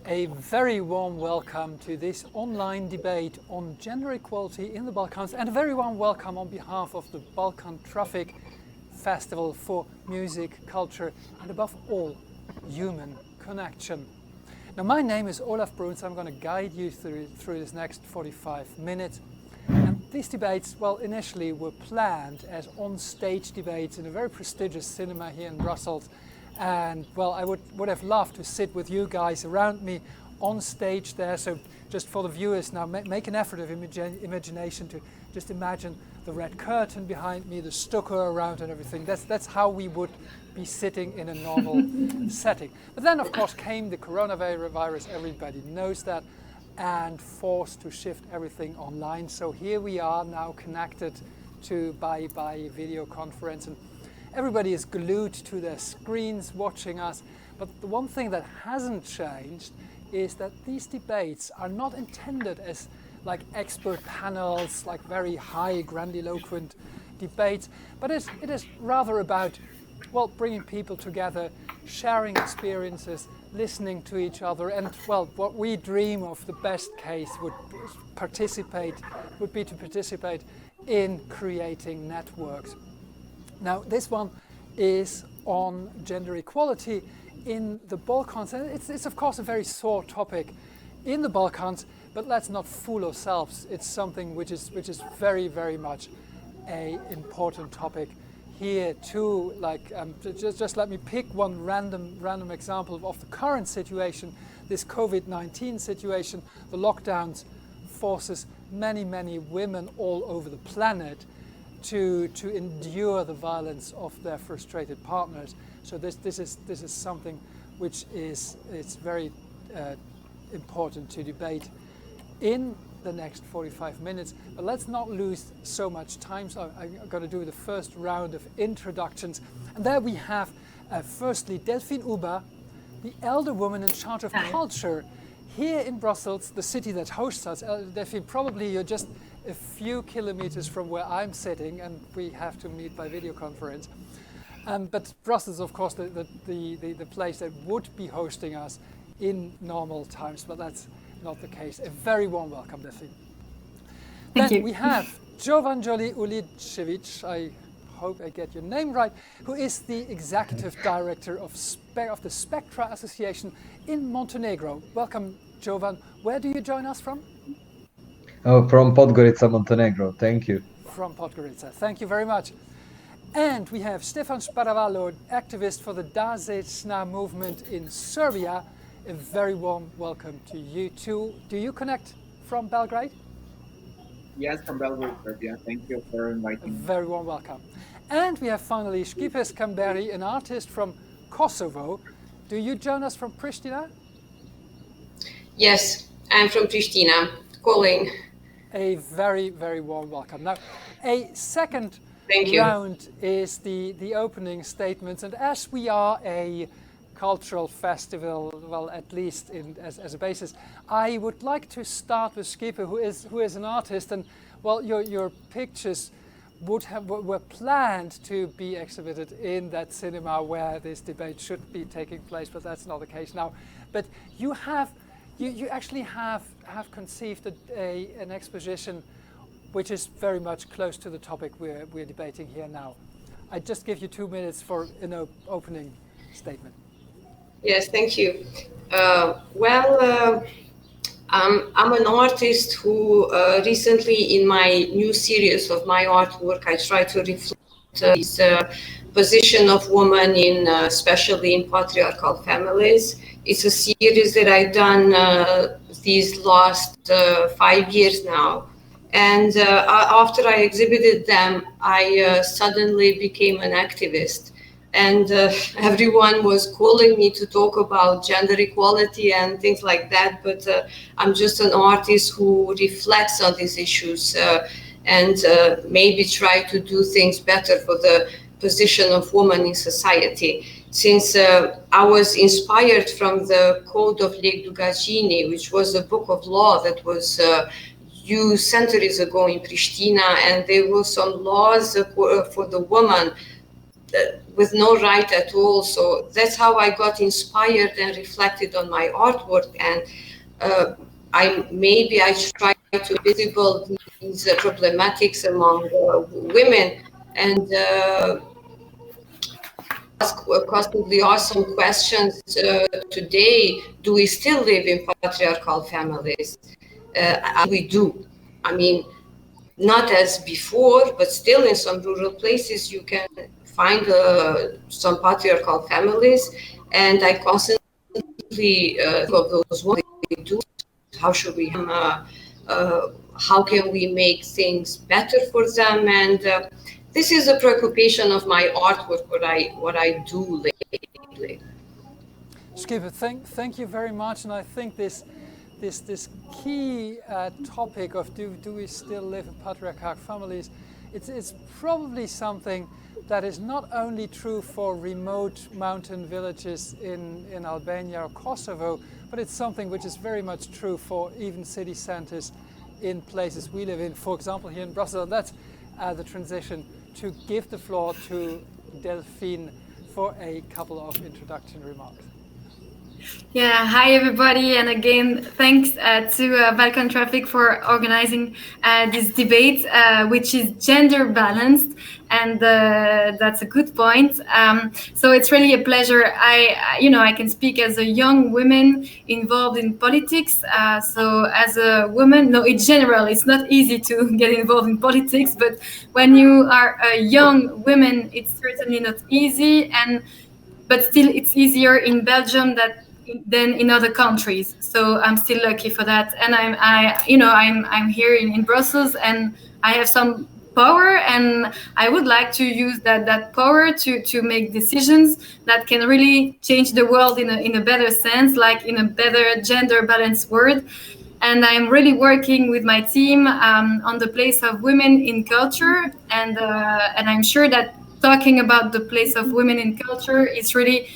A very warm welcome to this online debate on gender equality in the Balkans, and a very warm welcome on behalf of the Balkan Traffic Festival for music, culture, and above all, human connection. Now, my name is Olaf Bruns. I'm going to guide you through this next 45 minutes. And these debates, well, initially were planned as on-stage debates in a very prestigious cinema here in Brussels. And well, I would have loved to sit with you guys around me on stage there. So just for the viewers now, make an effort of imagination to just imagine the red curtain behind me, the stucco around and everything. That's how we would be sitting in a normal setting. But then, of course, came the coronavirus. Everybody knows that, and forced to shift everything online. So here we are now connected to by video conference. And everybody is glued to their screens watching us, but the one thing that hasn't changed is that these debates are not intended as like expert panels, like very high grandiloquent debates, but it is rather about, well, bringing people together, sharing experiences, listening to each other, and well, what we dream of, the best case would be to participate in creating networks. Now, this one is on gender equality in the Balkans, and it's of course a very sore topic in the Balkans, but let's not fool ourselves. It's something which is very, very much an important topic here too. Like just let me pick one random example of the current situation, this COVID-19 situation. The lockdowns forces many women all over the planet to endure the violence of their frustrated partners. So this is something which it's very important to debate in the next 45 minutes. But let's not lose so much time. So I'm going to do the first round of introductions. And there we have firstly Delphine Uber, the elder woman in charge of culture here in Brussels, the city that hosts us. Delphine, probably you're just a few kilometers from where I'm sitting, and we have to meet by video conference. But Brussels, of course, the place that would be hosting us in normal times, but that's not the case. A very warm welcome, Delphine. Thank you. We have Jovanjoli Ulicevic, I hope I get your name right, who is the executive director of the Spectra Association in Montenegro. Welcome, Jovan. Where do you join us from? Oh, from Podgorica, Montenegro. Thank you. From Podgorica. Thank you very much. And we have Stefan Sparavallo, activist for the Dasečna movement in Serbia. A very warm welcome to you too. Do you connect from Belgrade? Yes, from Belgrade, Serbia. Thank you for inviting me. Very warm welcome. And we have finally Skipes Kamberi, an artist from Kosovo. Do you join us from Pristina? Yes, I'm from Pristina, calling. A very, very warm welcome. Now, a second Thank you. round is the opening statements, and as we are a cultural festival, well, at least as a basis, I would like to start with Skipe, who is an artist, and well, your pictures were planned to be exhibited in that cinema where this debate should be taking place, but that's not the case now. But you actually have conceived an exposition which is very much close to the topic we're debating here now. I just give you 2 minutes for an opening statement. Yes, thank you. I'm an artist who recently, in my new series of my artwork, I try to reflect this position of women especially in patriarchal families. It's a series that I've done these last 5 years now. And after I exhibited them, I suddenly became an activist. And everyone was calling me to talk about gender equality and things like that. But I'm just an artist who reflects on these issues and maybe try to do things better for the position of women in society. Since I was inspired from the Code of Legdugažini, which was a book of law that was used centuries ago in Pristina, and there were some laws for the woman with no right at all. So that's how I got inspired and reflected on my artwork. And I try to visible these problematics among women, and ask constantly awesome questions today. Do we still live in patriarchal families? We do. I mean, not as before, but still in some rural places you can find some patriarchal families, and I constantly think of those what we do. How should we? How can we make things better for them? And this is a preoccupation of my artwork. What I do lately. Skippe, thank you very much, and I think this key topic of do we still live in patriarchal families, it's probably something that is not only true for remote mountain villages in Albania or Kosovo, but it's something which is very much true for even city centers in places we live in. For example, here in Brussels, and that's the transition to give the floor to Delphine for a couple of introduction remarks. Yeah, hi everybody, and again, thanks to Balkan Traffic for organizing this debate, which is gender balanced, and that's a good point. So it's really a pleasure. I can speak as a young woman involved in politics. So as a woman, no, in general, it's not easy to get involved in politics, but when you are a young woman, it's certainly not easy, but still it's easier in Belgium than in other countries. So I'm still lucky for that. And I'm here in Brussels, and I have some power, and I would like to use that power to make decisions that can really change the world in a better sense, like in a better gender balanced world. And I'm really working with my team on the place of women in culture, and I'm sure that talking about the place of women in culture is really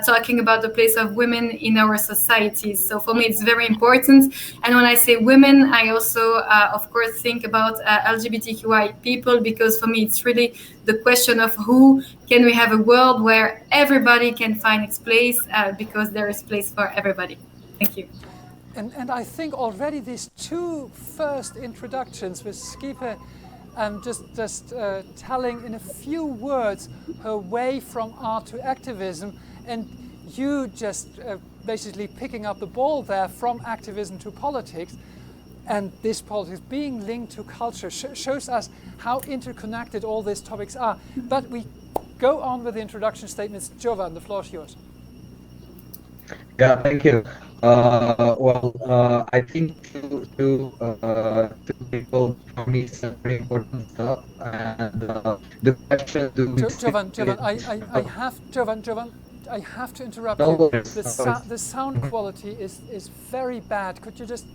talking about the place of women in our societies. So for me, it's very important. And when I say women, I also, of course, think about LGBTQI people, because for me, it's really the question of who can we have a world where everybody can find its place, because there is place for everybody. Thank you. And I think already these two first introductions with Skippe just telling in a few words her way from art to activism, and you just basically picking up the ball there from activism to politics, and this politics being linked to culture shows us how interconnected all these topics are. But we go on with the introduction statements. Jovan, the floor is yours. Yeah, thank you. I think two people for me is very important stuff, and the question Jovan, I have to interrupt No, you. no. The sound quality is very bad. Could you just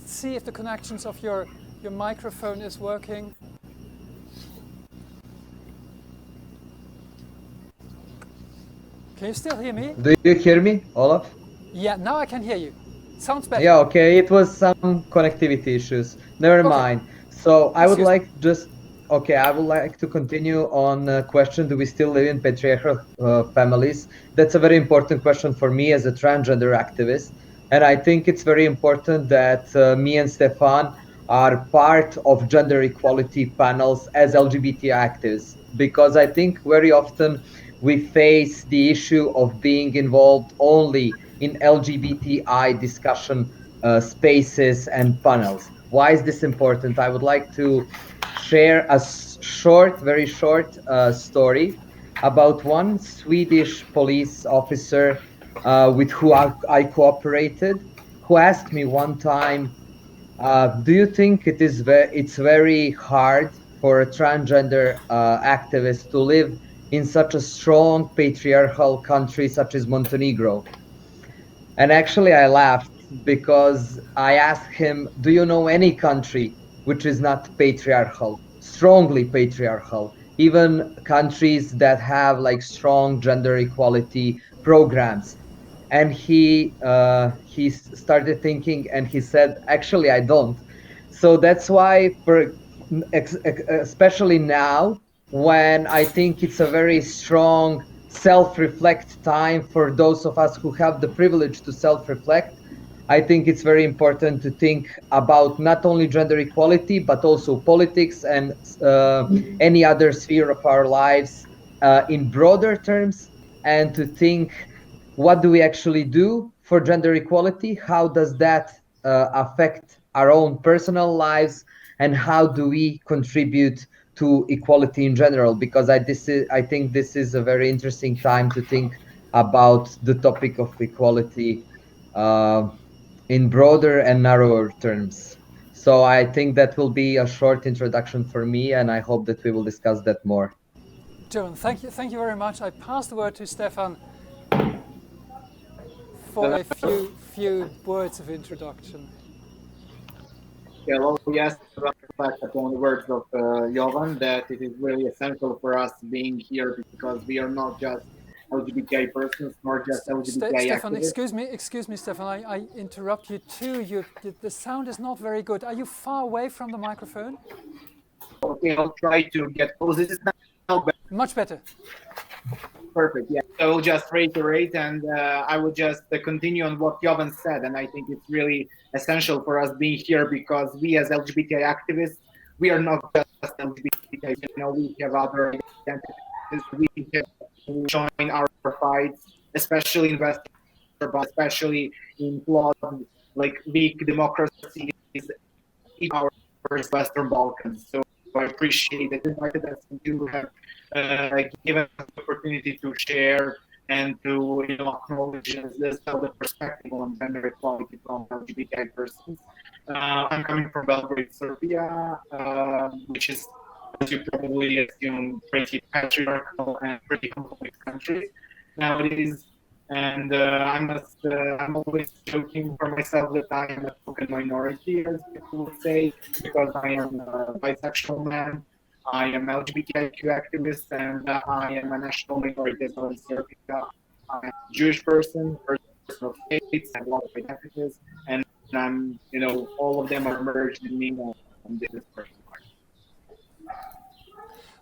see if the connections of your microphone is working? Can you still hear me? Do you hear me, Olaf? Yeah, now I can hear you. Sounds better. Yeah, okay, it was some connectivity issues. Never mind. So I would like to continue on a question, do we still live in patriarchal families? That's a very important question for me as a transgender activist. And I think it's very important that me and Stefan are part of gender equality panels as LGBT activists, because I think very often we face the issue of being involved only in LGBTI discussion spaces and panels. Why is this important? I would like to share a very short story about one Swedish police officer with who I cooperated, who asked me one time, do you think it's very hard for a transgender activist to live in such a strong patriarchal country such as Montenegro? And actually I laughed, because I asked him, do you know any country which is not patriarchal, strongly patriarchal, even countries that have like strong gender equality programs? And he started thinking, and he said, actually I don't. So that's why, especially now, when I think it's a very strong self-reflect time for those of us who have the privilege to self-reflect. I think it's very important to think about not only gender equality, but also politics and any other sphere of our lives in broader terms, and to think, what do we actually do for gender equality? How does that affect our own personal lives? And how do we contribute to equality in general? Because I think this is a very interesting time to think about the topic of equality in broader and narrower terms. So I think that will be a short introduction for me, and I hope that we will discuss that more. Jovan, thank you very much. I pass the word to Stefan for a few words of introduction. Yeah, well, yes, reflect upon the words of Jovan, that it is really essential for us being here because we are not just LGBTI persons, nor just LGBTI Stefan, activists. excuse me, Stefan. I interrupt you too. The sound is not very good. Are you far away from the microphone? Okay, I'll try to get close. This is now better. Much better. Perfect. Yeah. So I will just reiterate, and I will just continue on what Jovan said. And I think it's really essential for us being here because we, as LGBTI activists, we are not just LGBTI. We have other identities. We can join our fights, especially in Western, but especially in flawed, like weak democracies in our Western Balkans. So I appreciate that you invited us to have given us the opportunity to share and to acknowledge this other perspective on gender equality from LGBTI persons. I'm coming from Belgrade, Serbia, which is, as you probably assume, pretty patriarchal and pretty complex country nowadays. And I'm always joking for myself that I am a token minority, as people would say, because I am a bisexual man, I am LGBTIQ activist, and I am a national minority as well in Serbia. I'm a Jewish person of faith, and a lot of identities, and I'm, all of them are merged in me and this person.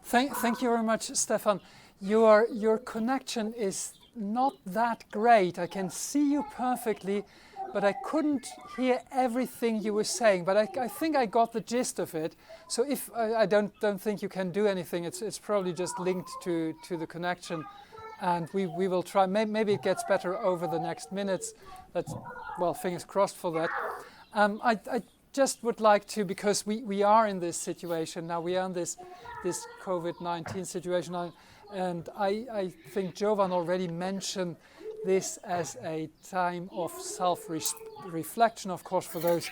Thank you very much, Stefan. Your connection is not that great. I can see you perfectly, but I couldn't hear everything you were saying. But I think I got the gist of it. So if I don't think you can do anything, it's probably just linked to the connection, and we will try. Maybe it gets better over the next minutes. Fingers crossed for that. I just would like to, because we are in this situation now. We are in this COVID-19 situation now. And I think Jovan already mentioned this as a time of self-reflection, of course, for those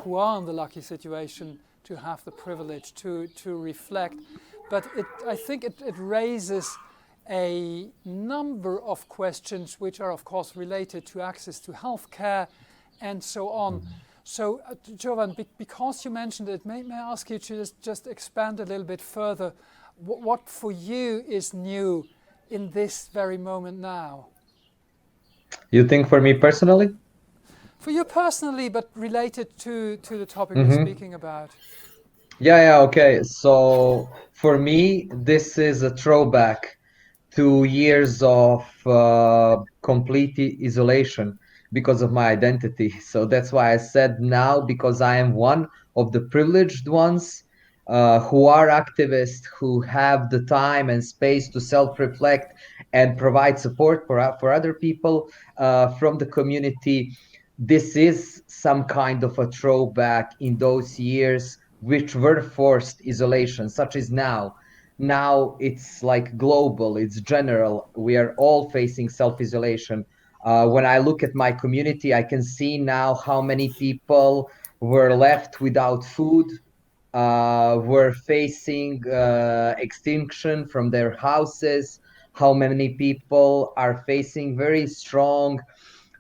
who are in the lucky situation to have the privilege to reflect. But I think it raises a number of questions which are, of course, related to access to healthcare and so on. So, Jovan, because you mentioned it, may I ask you to just expand a little bit further? What for you is new in this very moment now? You think for me personally? For you personally, but related to the topic we're speaking about. Yeah, okay. So for me, this is a throwback to years of complete isolation because of my identity. So that's why I said now, because I am one of the privileged ones who are activists, who have the time and space to self-reflect and provide support for other people from the community. This is some kind of a throwback in those years which were forced isolation, such as now. Now it's like global, it's general. We are all facing self-isolation. When I look at my community, I can see now how many people were left without food, were facing extinction from their houses, how many people are facing very strong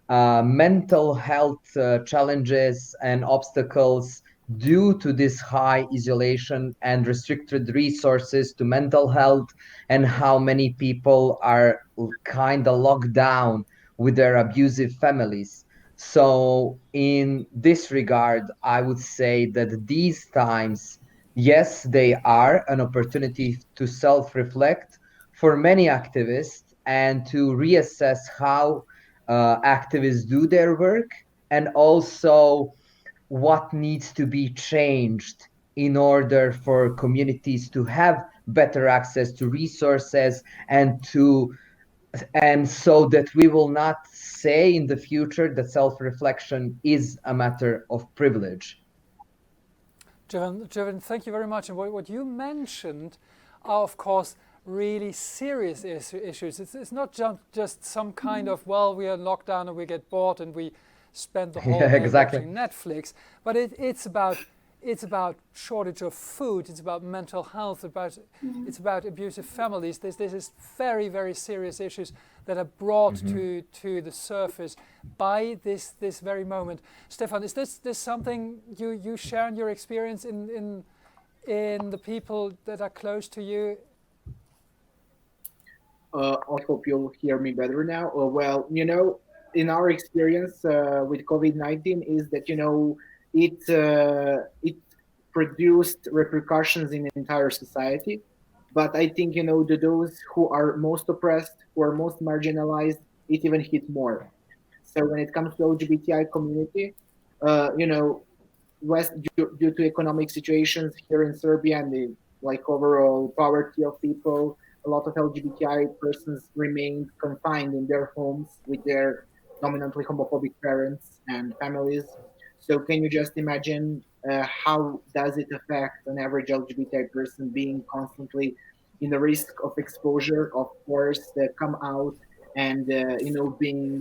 mental health challenges and obstacles due to this high isolation and restricted resources to mental health, and how many people are kind of locked down with their abusive families. So in this regard, I would say that these times yes, they are an opportunity to self-reflect for many activists and to reassess how activists do their work, and also what needs to be changed in order for communities to have better access to resources and so that we will not say in the future that self-reflection is a matter of privilege. Jovan, thank you very much. And what you mentioned are, of course, really serious issues. It's not just some kind of, well, we are in lockdown and we get bored and we spend the whole day exactly. watching Netflix. But it's about shortage of food. It's about mental health. It's about abusive families. This is very, very serious issues that are brought to the surface by this very moment. Stefan, is this something you share in your experience in the people that are close to you? I hope you'll hear me better now. Well, in our experience with COVID-19 is that, it produced repercussions in the entire society. But I think, those who are most oppressed, who are most marginalized, it even hit more. So when it comes to LGBTI community, due to economic situations here in Serbia and the overall poverty of people, a lot of LGBTI persons remained confined in their homes with their dominantly homophobic parents and families. So can you just imagine how does it affect an average LGBTI person being constantly in the risk of exposure, of course, that come out and being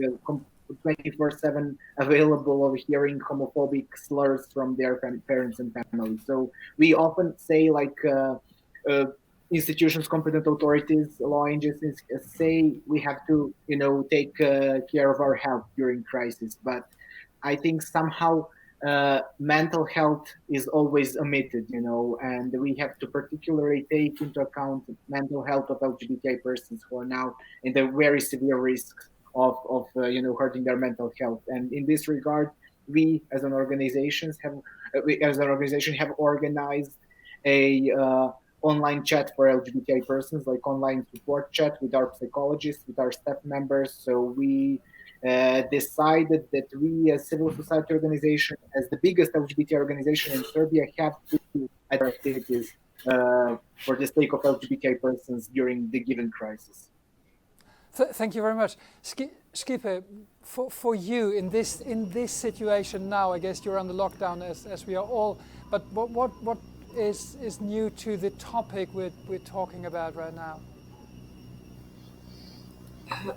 24/7 available of hearing homophobic slurs from their parents and families. So we often say institutions, competent authorities, law agencies say we have to take care of our health during crisis, but I think somehow mental health is always omitted, and we have to particularly take into account mental health of LGBTI persons who are now in the very severe risks of hurting their mental health. And in this regard, we as an organization have organized a online chat for LGBTI persons, like online support chat with our psychologists, with our staff members. So we decided that we as civil society organization, as the biggest LGBT organization in Serbia, have to do activities for the sake of LGBTI persons during the given crisis. Thank you very much. Skipe, for you in this situation now, I guess you're under lockdown as we are all, but what is new to the topic we're talking about right now?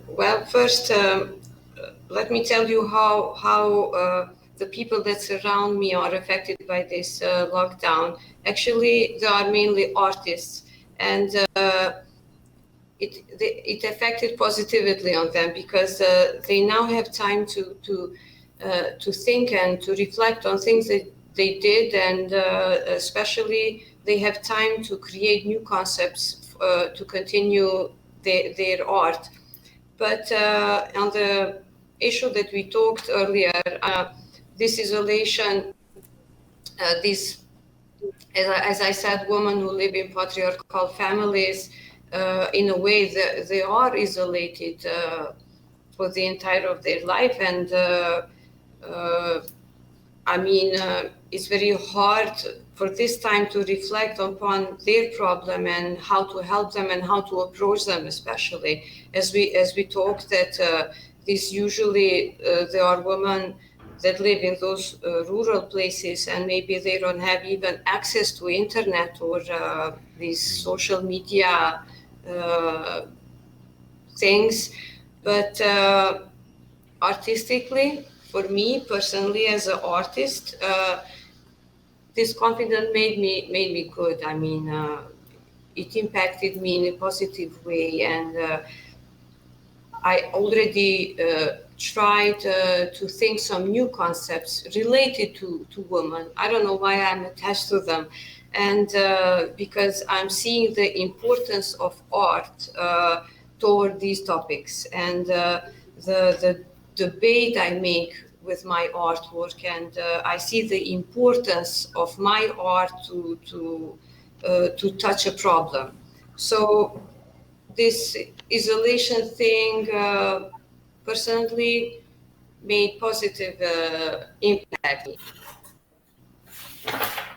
Well, first, let me tell you how the people that surround me are affected by this lockdown. Actually, they are mainly artists, and it affected positively on them because they now have time to think and to reflect on things that they did, and especially they have time to create new concepts to continue their art. But on the issue that we talked earlier, this isolation, as I said, women who live in patriarchal families, in a way they are isolated for the entire of their life, and it's very hard for this time to reflect upon their problem and how to help them and how to approach them, especially as we talked that this usually there are women that live in those rural places, and maybe they don't have even access to internet or these social media things. But artistically, for me personally as an artist, this confidence made me good. It impacted me in a positive way, and I already tried to think some new concepts related to women. I don't know why I'm attached to them, and because I'm seeing the importance of art toward these topics, and the debate I make with my artwork, and I see the importance of my art to touch a problem. So this isolation thing personally made positive impact.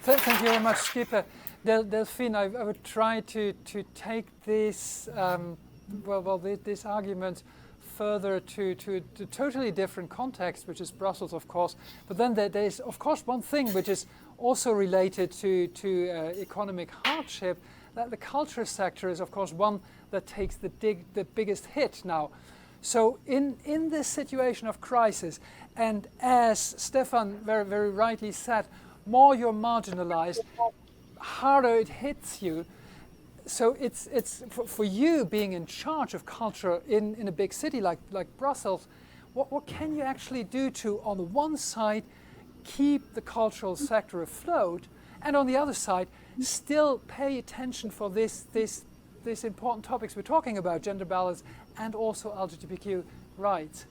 Thank you very much, Skipper. Delphine, I would try to take this this argument further to a totally different context, which is Brussels, of course. But then there is, of course, one thing which is also related to economic hardship. That the culture sector is, of course, one that takes the biggest hit now. So in this situation of crisis, and as Stefan very, very rightly said, more you're marginalized, harder it hits you. So it's for you being in charge of culture in a big city like Brussels, what can you actually do to, on the one side, keep the cultural sector afloat, and on the other side, still pay attention for this important topics we're talking about, gender balance and also LGBTQ rights?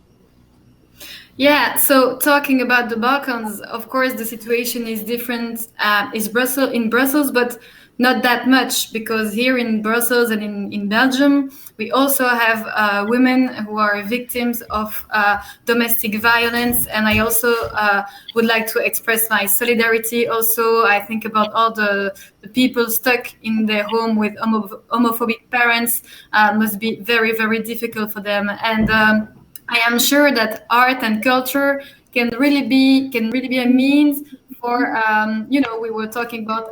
Yeah, so talking about the Balkans, of course, the situation is different in Brussels, but not that much, because here in Brussels and in Belgium, we also have women who are victims of domestic violence. And I also would like to express my solidarity. Also, I think about all the people stuck in their home with homophobic parents. Must be very, very difficult for them. And I am sure that art and culture can really be a means for we were talking about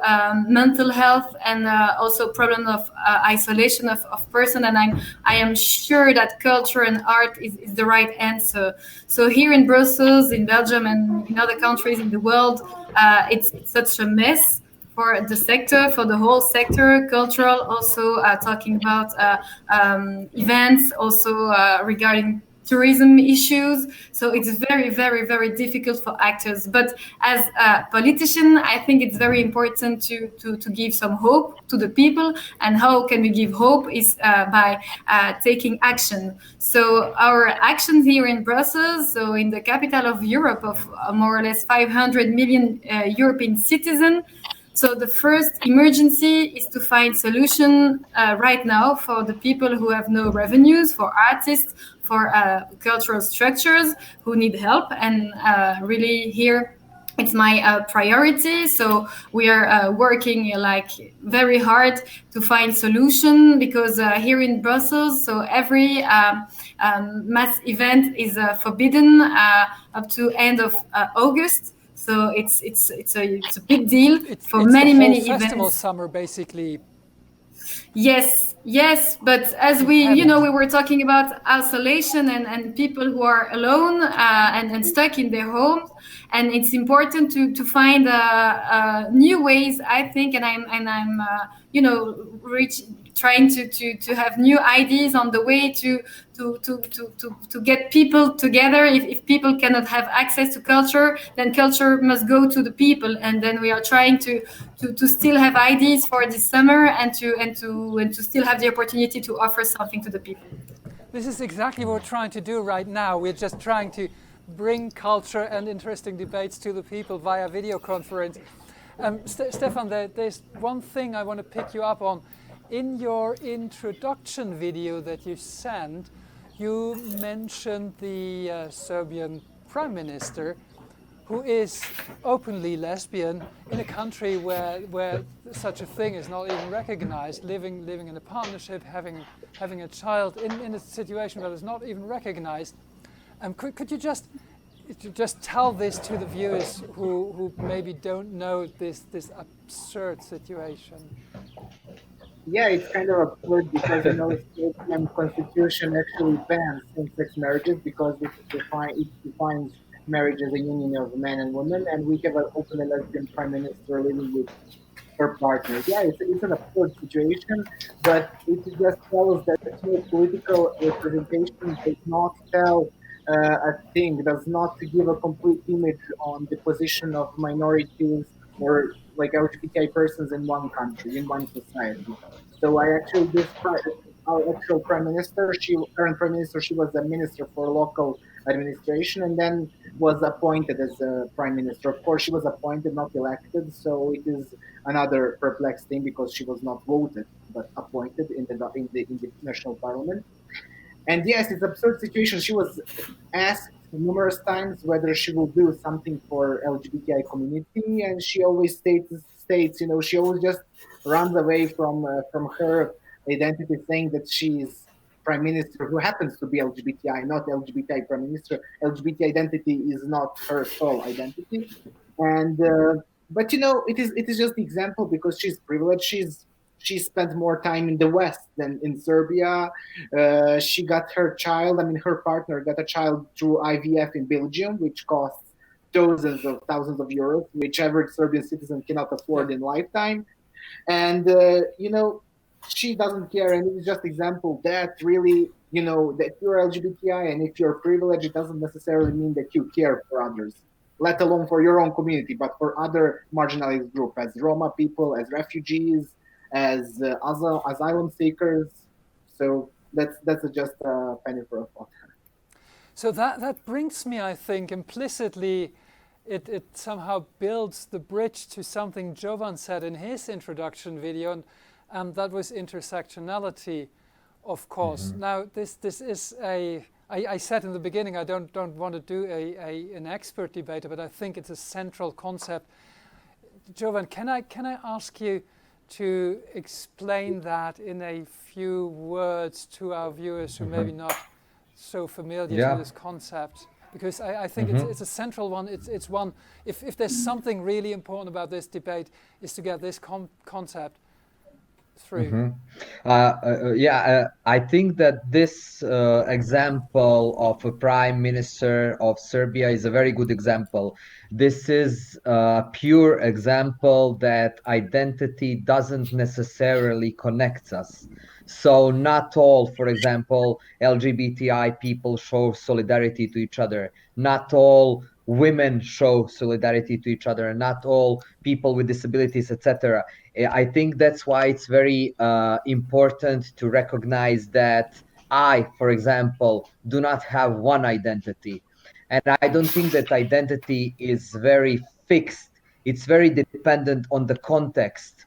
mental health and also problem of isolation of person, and I am sure that culture and art is the right answer. So here in Brussels, in Belgium, and in other countries in the world, it's such a mess for the sector, for the whole sector, cultural, also talking about events, also regarding tourism issues. So it's very, very, very difficult for actors. But as a politician, I think it's very important to give some hope to the people. And how can we give hope is by taking action. So our actions here in Brussels, so in the capital of Europe, of more or less 500 million European citizens. So the first emergency is to find solution right now for the people who have no revenues, for artists, for cultural structures who need help. And really here, it's my priority. So we are working like very hard to find solution, because here in Brussels, so every mass event is forbidden up to end of August. So it's a big deal for many events. Festival summer, basically. Yes, but as we were talking about isolation and people who are alone and stuck in their homes, and it's important to find new ways, I think, and I'm trying to have new ideas on the way to get people together. If people cannot have access to culture, then culture must go to the people, and then we are trying to still have ideas for this summer and to still have the opportunity to offer something to the people. This is exactly what we're trying to do right now. We're just trying to bring culture and interesting debates to the people via video conference. Stefan, there's one thing I want to pick you up on. In your introduction video that you sent, you mentioned the Serbian Prime Minister, who is openly lesbian in a country where such a thing is not even recognized, living in a partnership, having a child in a situation where it's not even recognized. Could you just tell this to the viewers who maybe don't know this absurd situation? Yeah, it's kind of absurd because the Serbian constitution actually bans same-sex marriages because it defines marriage as a union of men and women, and we have an openly lesbian prime minister living with her partner. Yeah, it's an absurd situation, but it just tells that political representation does not tell a thing, does not give a complete image on the position of minorities or like LGBTI persons in one country, in one society. So I actually our actual prime minister. Current prime minister, she was the minister for local administration, and then was appointed as a prime minister. Of course, she was appointed, not elected, so it is another perplexed thing because she was not voted but appointed in the national parliament. And yes, it's an absurd situation. She was asked numerous times whether she will do something for LGBTI community, and she always states, she always just runs away from her identity, saying that she's prime minister who happens to be LGBTI, not LGBTI prime minister. LGBT identity is not her sole identity, and but it is just the example because she's privileged. She spent more time in the West than in Serbia. She got her child, I mean, her partner got a child through IVF in Belgium, which costs dozens of thousands of euros, which average Serbian citizen cannot afford in lifetime. And, she doesn't care. And it's just example that really, that you're LGBTI and if you're privileged, it doesn't necessarily mean that you care for others, let alone for your own community, but for other marginalized groups, as Roma people, as refugees, as asylum seekers. So that's just a penny for a thought. So that brings me, I think, implicitly, it somehow builds the bridge to something Jovan said in his introduction video, and that was intersectionality, of course. Mm-hmm. Now, this is I said in the beginning I don't want to do an expert debate, but I think it's a central concept. Jovan, can I ask you to explain that in a few words to our viewers who may be not so familiar to this concept? Because I think it's a central one. It's one, if there's something really important about this debate, is to get this concept through. I think that this example of a prime minister of Serbia is a very good example. This is a pure example that identity doesn't necessarily connect us. So not all, for example, LGBTI people show solidarity to each other. Not all women show solidarity to each other. Not all people with disabilities, etc. I think that's why it's very important to recognize that I, for example, do not have one identity. And I don't think that identity is very fixed. It's very dependent on the context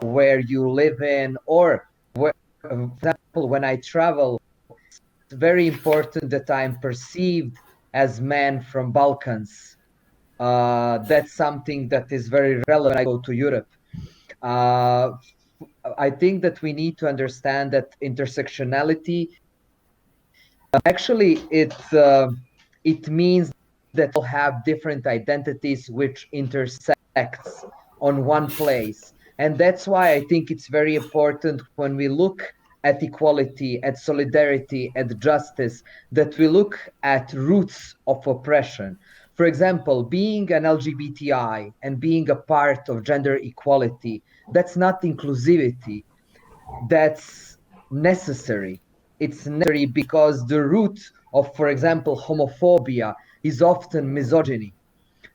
where you live in, or where, for example, when I travel, it's very important that I'm perceived as man from Balkans. That's something that is very relevant when I go to Europe. I think that we need to understand that intersectionality, actually, it means that we'll have different identities which intersects on one place. And that's why I think it's very important when we look at equality, at solidarity, at justice, that we look at roots of oppression. For example, being an LGBTI and being a part of gender equality, that's not inclusivity, that's necessary. It's necessary because the root of, for example, homophobia is often misogyny.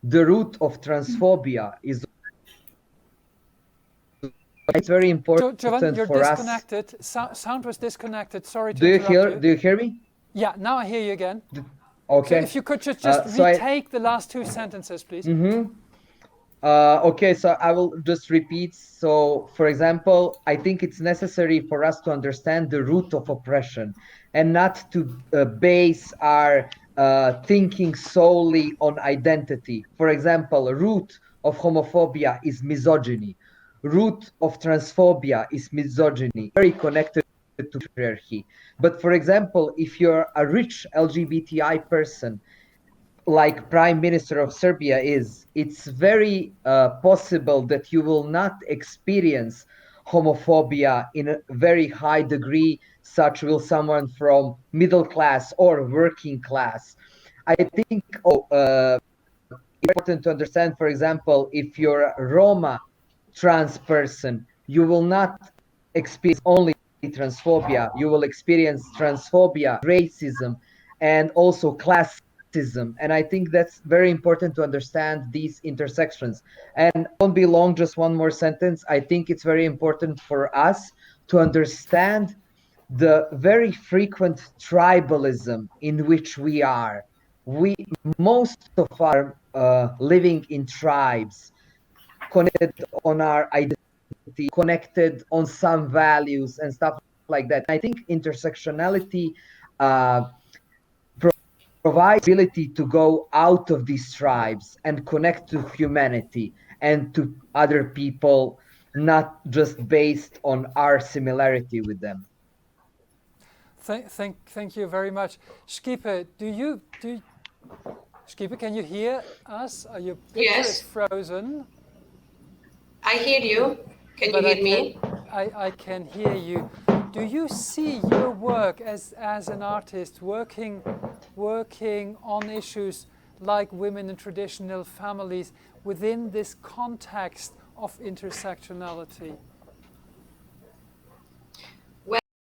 The root of transphobia is... It's very important Jovan, you're for disconnected. Sound was disconnected. Sorry to interrupt you. Do you hear me? Yeah, now I hear you again. Okay. So if you could just retake the last two sentences, please. Okay, so I will just repeat. So, for example, I think it's necessary for us to understand the root of oppression and not to base our thinking solely on identity. For example, a root of homophobia is misogyny. Root of transphobia is misogyny, very connected to patriarchy. But for example, if you're a rich LGBTI person, like Prime Minister of Serbia is, it's very possible that you will not experience homophobia in a very high degree, such will someone from middle class or working class. I think it's important to understand, for example, if you're a Roma trans person, you will not experience only transphobia, you will experience transphobia, racism, and also classism. And I think that's very important to understand these intersections. And won't be long, just one more sentence. I think it's very important for us to understand the very frequent tribalism in which we are. Most of our living in tribes, connected on our identity, connected on some values and stuff like that. I think intersectionality provides ability to go out of these tribes and connect to humanity and to other people, not just based on our similarity with them. Thank you very much. Skipe, Skipe, can you hear us? Are your picture Yes. frozen? I hear you. Can you But hear me? I can hear you. Do you see your work as an artist working on issues like women in traditional families within this context of intersectionality?